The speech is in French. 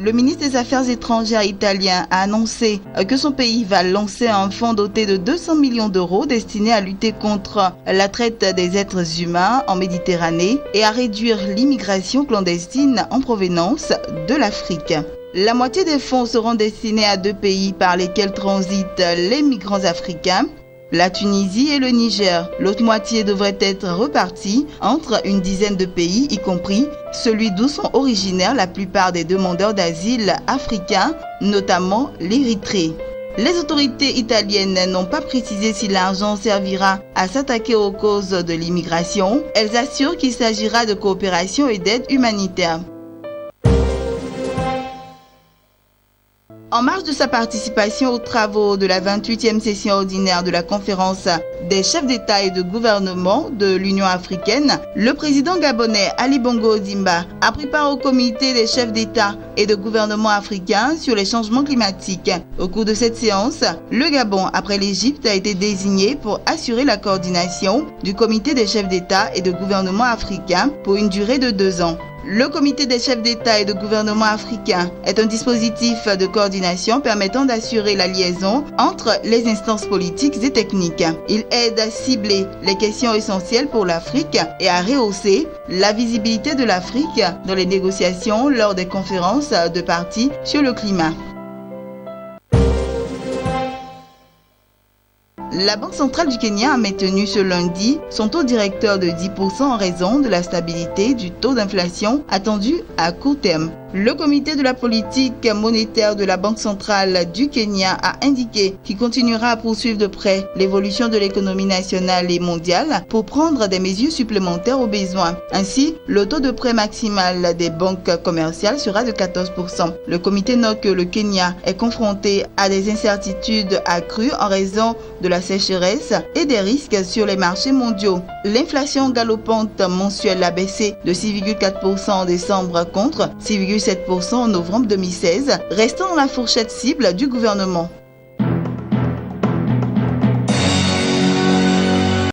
Le ministre des Affaires étrangères italien a annoncé que son pays va lancer un fonds doté de 200 millions d'euros destiné à lutter contre la traite des êtres humains en Méditerranée et à réduire l'immigration clandestine en provenance de l'Afrique. La moitié des fonds seront destinés à 2 pays par lesquels transitent les migrants africains, la Tunisie et le Niger. L'autre moitié devrait être repartie entre une dizaine de pays, y compris celui d'où sont originaires la plupart des demandeurs d'asile africains, notamment l'Érythrée. Les autorités italiennes n'ont pas précisé si l'argent servira à s'attaquer aux causes de l'immigration. Elles assurent qu'il s'agira de coopération et d'aide humanitaire. En marge de sa participation aux travaux de la 28e session ordinaire de la conférence des chefs d'État et de gouvernement de l'Union africaine, le président gabonais Ali Bongo Ondimba a pris part au comité des chefs d'État et de gouvernement africains sur les changements climatiques. Au cours de cette séance, le Gabon, après l'Égypte, a été désigné pour assurer la coordination du comité des chefs d'État et de gouvernement africains pour une durée de 2 ans. Le comité des chefs d'État et de gouvernement africains est un dispositif de coordination permettant d'assurer la liaison entre les instances politiques et techniques. Il aide à cibler les questions essentielles pour l'Afrique et à rehausser la visibilité de l'Afrique dans les négociations lors des conférences de parties sur le climat. La Banque centrale du Kenya a maintenu ce lundi son taux directeur de 10% en raison de la stabilité du taux d'inflation attendu à court terme. Le comité de la politique monétaire de la Banque centrale du Kenya a indiqué qu'il continuera à poursuivre de près l'évolution de l'économie nationale et mondiale pour prendre des mesures supplémentaires aux besoins. Ainsi, le taux de prêt maximal des banques commerciales sera de 14%. Le comité note que le Kenya est confronté à des incertitudes accrues en raison de la sécheresse et des risques sur les marchés mondiaux. L'inflation galopante mensuelle a baissé de 6,4% en décembre contre 6,7% en novembre 2016, restant dans la fourchette cible du gouvernement.